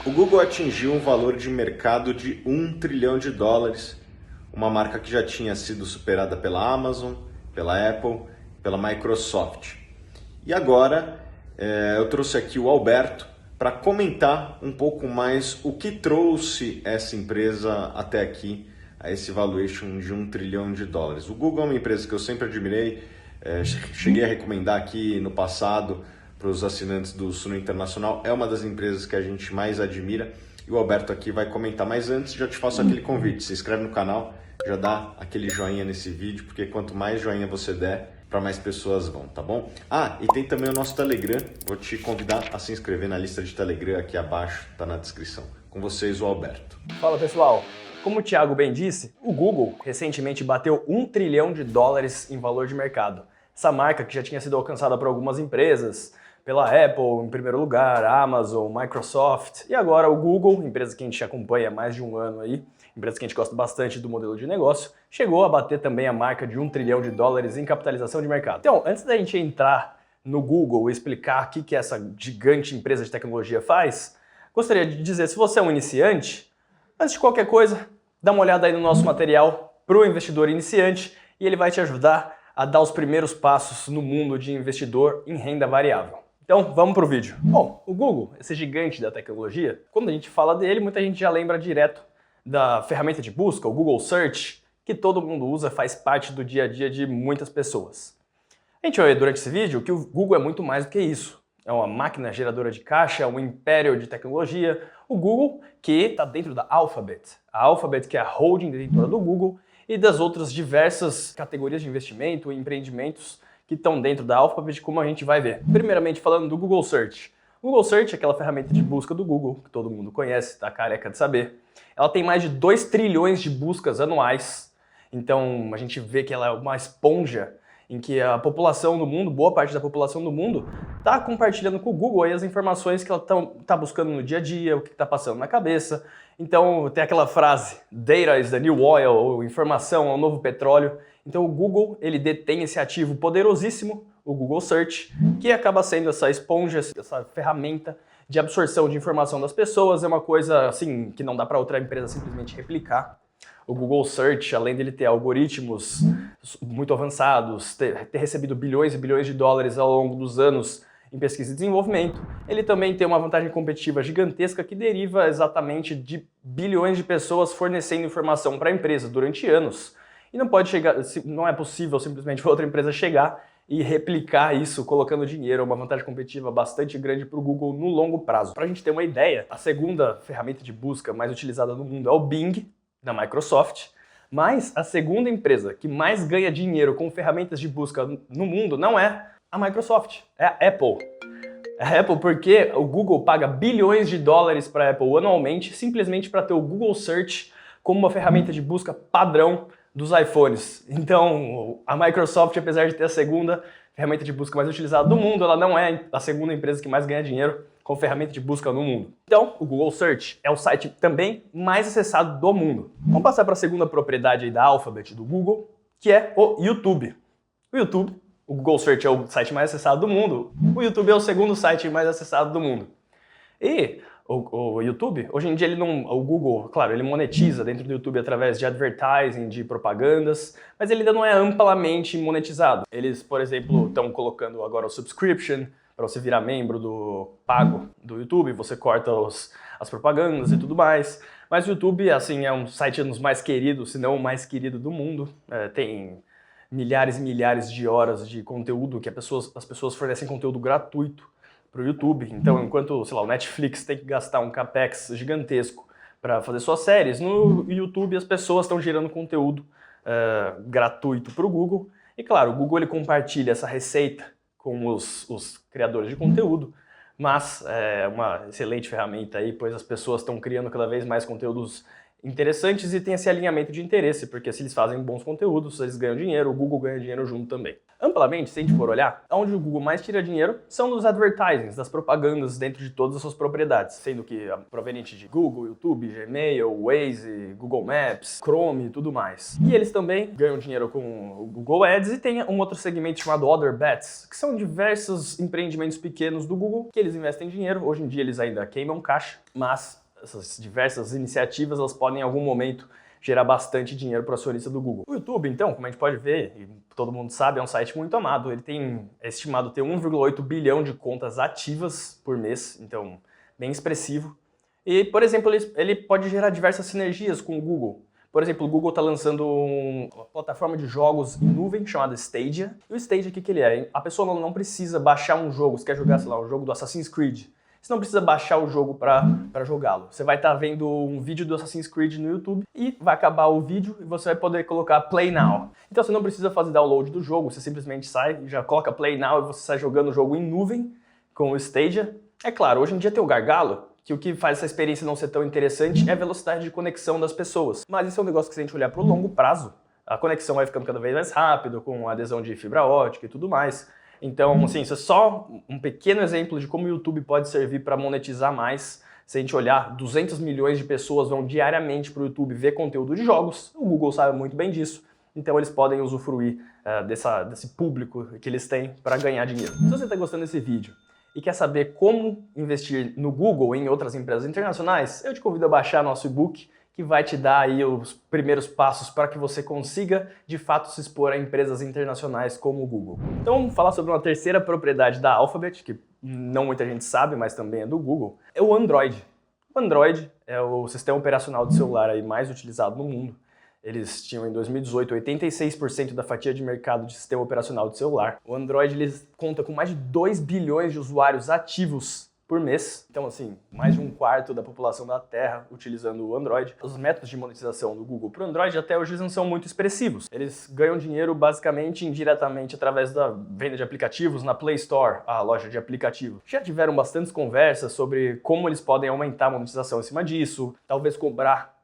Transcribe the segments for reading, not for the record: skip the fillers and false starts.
O Google atingiu um valor de mercado de US$ 1 trilhão, uma marca que já tinha sido superada pela Amazon, pela Apple, pela Microsoft. E agora eu trouxe aqui o Alberto para comentar um pouco mais o que trouxe essa empresa até aqui, a esse valuation de US$ 1 trilhão. O Google é uma empresa que eu sempre admirei, cheguei a recomendar aqui no passado para os assinantes do Suno Internacional, é uma das empresas que a gente mais admira e o Alberto aqui vai comentar. Mas antes já te faço aquele convite, se inscreve no canal, já dá aquele joinha nesse vídeo, porque quanto mais joinha você der, para mais pessoas vão, tá bom? E tem também o nosso Telegram, vou te convidar a se inscrever na lista de Telegram aqui abaixo, tá na descrição. Com vocês, o Alberto. Fala pessoal, como o Thiago bem disse, o Google recentemente bateu US$ 1 trilhão em valor de mercado. Essa marca que já tinha sido alcançada por algumas empresas, pela Apple em primeiro lugar, Amazon, Microsoft e agora o Google, empresa que a gente acompanha há mais de um ano aí, empresa que a gente gosta bastante do modelo de negócio, chegou a bater também a marca de US$ 1 trilhão em capitalização de mercado. Então, antes da gente entrar no Google e explicar o que essa gigante empresa de tecnologia faz, gostaria de dizer, se você é um iniciante, antes de qualquer coisa, dá uma olhada aí no nosso material para o investidor iniciante e ele vai te ajudar a dar os primeiros passos no mundo de investidor em renda variável. Então, vamos para o vídeo. Bom, o Google, esse gigante da tecnologia, quando a gente fala dele, muita gente já lembra direto da ferramenta de busca, o Google Search, que todo mundo usa, faz parte do dia a dia de muitas pessoas. A gente vai ver durante esse vídeo que o Google é muito mais do que isso. É uma máquina geradora de caixa, um império de tecnologia. O Google, que está dentro da Alphabet. A Alphabet, que é a holding detentora do Google, e das outras diversas categorias de investimento e empreendimentos que estão dentro da Alphabet, como a gente vai ver. Primeiramente falando do Google Search. O Google Search é aquela ferramenta de busca do Google, que todo mundo conhece, tá careca de saber. Ela tem mais de 2 trilhões de buscas anuais, então a gente vê que ela é uma esponja em que a população do mundo, boa parte da população do mundo, está compartilhando com o Google aí as informações que ela está buscando no dia a dia, o que está passando na cabeça. Então tem aquela frase, data is the new oil, ou informação é o novo petróleo. Então o Google, ele detém esse ativo poderosíssimo, o Google Search, que acaba sendo essa esponja, essa ferramenta de absorção de informação das pessoas. É uma coisa assim que não dá para outra empresa simplesmente replicar. O Google Search, além dele ter algoritmos muito avançados, ter recebido bilhões e bilhões de dólares ao longo dos anos em pesquisa e desenvolvimento, ele também tem uma vantagem competitiva gigantesca que deriva exatamente de bilhões de pessoas fornecendo informação para a empresa durante anos. E não é possível simplesmente outra empresa chegar e replicar isso colocando dinheiro. É uma vantagem competitiva bastante grande para o Google no longo prazo. Para a gente ter uma ideia, a segunda ferramenta de busca mais utilizada no mundo é o Bing, da Microsoft, mas a segunda empresa que mais ganha dinheiro com ferramentas de busca no mundo não é a Microsoft, é a Apple. É a Apple porque o Google paga bilhões de dólares para a Apple anualmente simplesmente para ter o Google Search como uma ferramenta de busca padrão dos iPhones. Então, a Microsoft, apesar de ter a segunda ferramenta de busca mais utilizada do mundo, ela não é a segunda empresa que mais ganha dinheiro com ferramenta de busca no mundo. Então, o Google Search é o site também mais acessado do mundo. Vamos passar para a segunda propriedade aí da Alphabet do Google, que é o YouTube. O Google Search é o site mais acessado do mundo, o YouTube é o segundo site mais acessado do mundo. E o YouTube, hoje em dia o Google, claro, ele monetiza dentro do YouTube através de advertising, de propagandas, mas ele ainda não é amplamente monetizado. Eles, por exemplo, estão colocando agora o subscription, para você virar membro do pago do YouTube, você corta as propagandas e tudo mais. Mas o YouTube, assim, é um site dos mais queridos, se não o mais querido do mundo. Tem milhares e milhares de horas de conteúdo que as pessoas fornecem conteúdo gratuito para o YouTube. Então, enquanto, sei lá, o Netflix tem que gastar um capex gigantesco para fazer suas séries, no YouTube as pessoas estão gerando conteúdo gratuito para o Google. E claro, o Google ele compartilha essa receita com os criadores de conteúdo, mas é uma excelente ferramenta aí, pois as pessoas estão criando cada vez mais conteúdos interessantes e tem esse alinhamento de interesse, porque se eles fazem bons conteúdos, eles ganham dinheiro, o Google ganha dinheiro junto também. Amplamente, se a gente for olhar, onde o Google mais tira dinheiro são dos advertisings, das propagandas dentro de todas as suas propriedades, sendo que proveniente de Google, YouTube, Gmail, Waze, Google Maps, Chrome e tudo mais. E eles também ganham dinheiro com o Google Ads e tem um outro segmento chamado Other Bets, que são diversos empreendimentos pequenos do Google que eles investem dinheiro. Hoje em dia eles ainda queimam caixa, mas essas diversas iniciativas elas podem em algum momento gerar bastante dinheiro para o acionista do Google. O YouTube, então, como a gente pode ver, e todo mundo sabe, é um site muito amado. Ele é estimado ter 1,8 bilhão de contas ativas por mês, então bem expressivo. E, por exemplo, ele pode gerar diversas sinergias com o Google. Por exemplo, o Google está lançando uma plataforma de jogos em nuvem chamada Stadia. E o Stadia, o que ele é? A pessoa não precisa baixar um jogo. Você quer jogar, sei lá, um jogo do Assassin's Creed. Você não precisa baixar o jogo para jogá-lo. Você vai estar vendo um vídeo do Assassin's Creed no YouTube e vai acabar o vídeo e você vai poder colocar Play Now. Então você não precisa fazer download do jogo, você simplesmente sai, já coloca Play Now e você sai jogando o jogo em nuvem com o Stadia. É claro, hoje em dia tem o gargalo, que o que faz essa experiência não ser tão interessante é a velocidade de conexão das pessoas. Mas isso é um negócio que se a gente olhar para o longo prazo, a conexão vai ficando cada vez mais rápido, com adesão de fibra ótica e tudo mais. Então, assim, isso é só um pequeno exemplo de como o YouTube pode servir para monetizar mais. Se a gente olhar, 200 milhões de pessoas vão diariamente para o YouTube ver conteúdo de jogos. O Google sabe muito bem disso. Então eles podem usufruir desse público que eles têm para ganhar dinheiro. Se você está gostando desse vídeo e quer saber como investir no Google e em outras empresas internacionais, eu te convido a baixar nosso e-book, que vai te dar aí os primeiros passos para que você consiga, de fato, se expor a empresas internacionais como o Google. Então, vamos falar sobre uma terceira propriedade da Alphabet, que não muita gente sabe, mas também é do Google, é o Android. O Android é o sistema operacional de celular aí mais utilizado no mundo. Eles tinham, em 2018, 86% da fatia de mercado de sistema operacional de celular. O Android ele conta com mais de 2 bilhões de usuários ativos por mês. Então, assim, mais de 1/4 da população da Terra utilizando o Android. Os métodos de monetização do Google para o Android até hoje não são muito expressivos. Eles ganham dinheiro basicamente indiretamente através da venda de aplicativos na Play Store, a loja de aplicativos. Já tiveram bastantes conversas sobre como eles podem aumentar a monetização em cima disso, talvez cobrar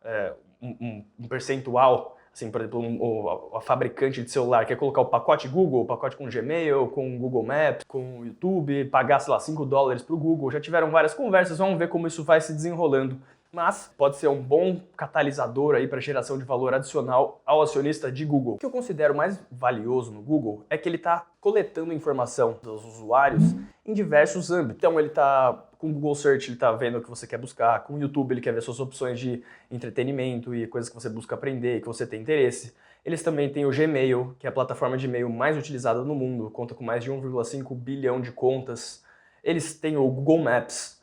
um percentual. Assim, por exemplo, a fabricante de celular quer colocar o pacote Google, o pacote com Gmail, com Google Maps, com YouTube, pagar, sei lá, $5 para o Google. Já tiveram várias conversas, vamos ver como isso vai se desenrolando. Mas pode ser um bom catalisador aí para geração de valor adicional ao acionista de Google. O que eu considero mais valioso no Google é que ele está coletando informação dos usuários em diversos âmbitos. Então ele está com o Google Search, ele está vendo o que você quer buscar. Com o YouTube, ele quer ver suas opções de entretenimento e coisas que você busca aprender e que você tem interesse. Eles também têm o Gmail, que é a plataforma de e-mail mais utilizada no mundo, conta com mais de 1,5 bilhão de contas. Eles têm o Google Maps,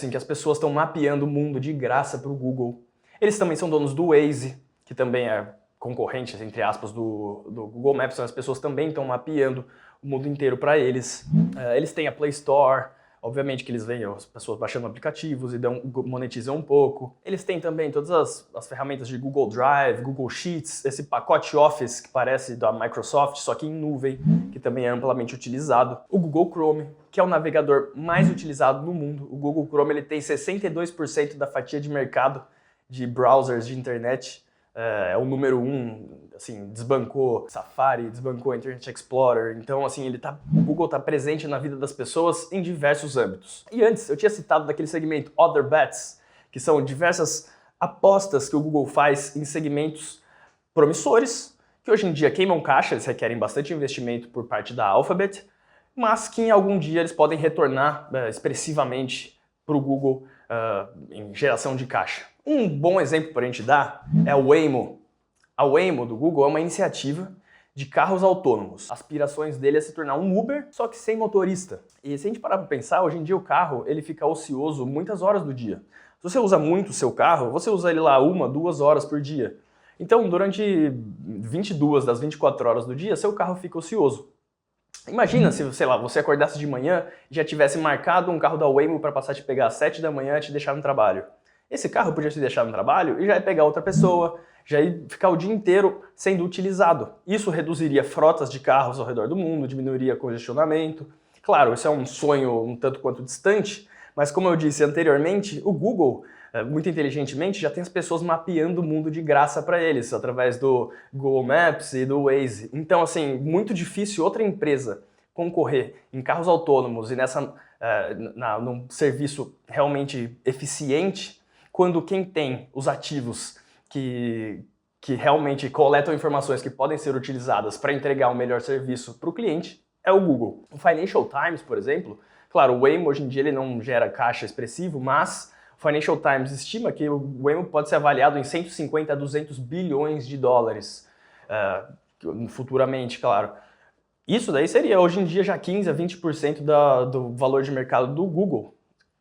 em que as pessoas estão mapeando o mundo de graça para o Google. Eles também são donos do Waze, que também é concorrente, entre aspas, do Google Maps, então as pessoas também estão mapeando o mundo inteiro para eles. Eles têm a Play Store, obviamente que eles veem as pessoas baixando aplicativos e monetizam um pouco. Eles têm também todas as ferramentas de Google Drive, Google Sheets, esse pacote Office que parece da Microsoft, só que em nuvem, que também é amplamente utilizado. O Google Chrome, que é o navegador mais utilizado no mundo. O Google Chrome ele tem 62% da fatia de mercado de browsers de internet. É o número 1, assim, desbancou Safari, desbancou Internet Explorer. Então, assim, o Google está presente na vida das pessoas em diversos âmbitos. E antes, eu tinha citado daquele segmento Other Bets, que são diversas apostas que o Google faz em segmentos promissores, que hoje em dia queimam caixa, eles requerem bastante investimento por parte da Alphabet, mas que em algum dia eles podem retornar expressivamente para o Google em geração de caixa. Um bom exemplo para a gente dar é o Waymo. A Waymo do Google é uma iniciativa de carros autônomos. Aspirações dele é se tornar um Uber, só que sem motorista. E se a gente parar para pensar, hoje em dia o carro ele fica ocioso muitas horas do dia. Se você usa muito o seu carro, você usa ele lá 1, 2 horas por dia. Então, durante 22 das 24 horas do dia, seu carro fica ocioso. Imagina se, sei lá, você acordasse de manhã e já tivesse marcado um carro da Waymo para passar a te pegar às 7 da manhã e te deixar no trabalho. Esse carro podia te deixar no trabalho e já ia pegar outra pessoa, já ia ficar o dia inteiro sendo utilizado. Isso reduziria frotas de carros ao redor do mundo, diminuiria congestionamento. Claro, isso é um sonho um tanto quanto distante, Mas como eu disse anteriormente, o Google, muito inteligentemente, já tem as pessoas mapeando o mundo de graça para eles, através do Google Maps e do Waze. Então, assim, muito difícil outra empresa concorrer em carros autônomos e num serviço realmente eficiente, quando quem tem os ativos que realmente coletam informações que podem ser utilizadas para entregar um melhor serviço para o cliente é o Google. O Financial Times, por exemplo, claro, o Waymo hoje em dia ele não gera caixa expressivo, mas o Financial Times estima que o Waymo pode ser avaliado em 150 a 200 bilhões de dólares futuramente, claro. Isso daí seria hoje em dia já 15 a 20% do valor de mercado do Google,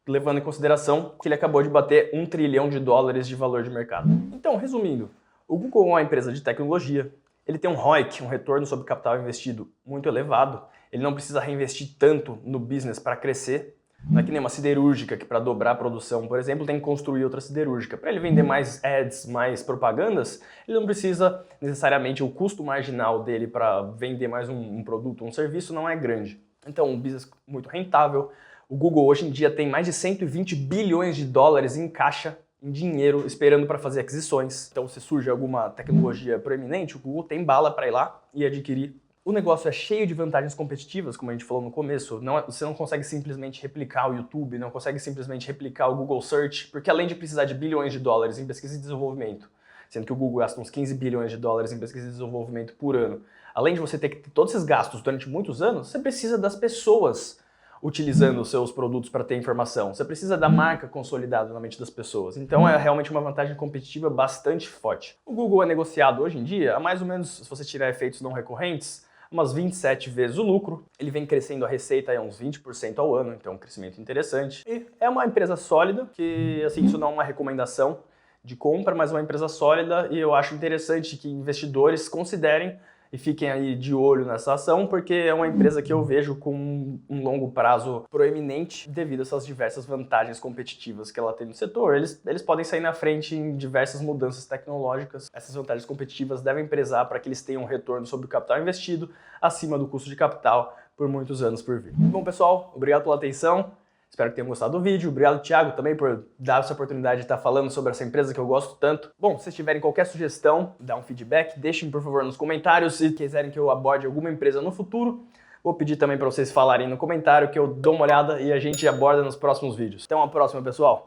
levando em consideração que ele acabou de bater $1 trilhão de valor de mercado. Então, resumindo, o Google é uma empresa de tecnologia, ele tem um ROIC, um retorno sobre capital investido, muito elevado, ele não precisa reinvestir tanto no business para crescer, não é que nem uma siderúrgica que para dobrar a produção, por exemplo, tem que construir outra siderúrgica. Para ele vender mais ads, mais propagandas, ele não precisa necessariamente, o custo marginal dele para vender mais um produto, um serviço não é grande. Então, um business muito rentável. O Google hoje em dia tem mais de 120 bilhões de dólares em caixa, em dinheiro, esperando para fazer aquisições. Então, se surge alguma tecnologia proeminente, o Google tem bala para ir lá e adquirir. O negócio é cheio de vantagens competitivas, como a gente falou no começo. Você não consegue simplesmente replicar o YouTube, não consegue simplesmente replicar o Google Search, porque além de precisar de bilhões de dólares em pesquisa e desenvolvimento, sendo que o Google gasta uns 15 bilhões de dólares em pesquisa e desenvolvimento por ano, além de você ter que ter todos esses gastos durante muitos anos, você precisa das pessoas utilizando os seus produtos para ter informação. Você precisa da marca consolidada na mente das pessoas. Então é realmente uma vantagem competitiva bastante forte. O Google é negociado hoje em dia a mais ou menos, se você tirar efeitos não recorrentes, umas 27 vezes o lucro. Ele vem crescendo a receita a uns 20% ao ano, então é um crescimento interessante. E é uma empresa sólida, que assim, isso não é uma recomendação de compra, mas é uma empresa sólida e eu acho interessante que investidores considerem e fiquem aí de olho nessa ação, porque é uma empresa que eu vejo com um longo prazo proeminente devido a essas diversas vantagens competitivas que ela tem no setor. Eles podem sair na frente em diversas mudanças tecnológicas. Essas vantagens competitivas devem prezar para que eles tenham um retorno sobre o capital investido acima do custo de capital por muitos anos por vir. Bom, pessoal, obrigado pela atenção. Espero que tenham gostado do vídeo. Obrigado, Thiago, também por dar essa oportunidade de estar falando sobre essa empresa que eu gosto tanto. Bom, se vocês tiverem qualquer sugestão, dá um feedback, deixem por favor nos comentários. Se quiserem que eu aborde alguma empresa no futuro, vou pedir também para vocês falarem no comentário que eu dou uma olhada e a gente aborda nos próximos vídeos. Até uma próxima, pessoal!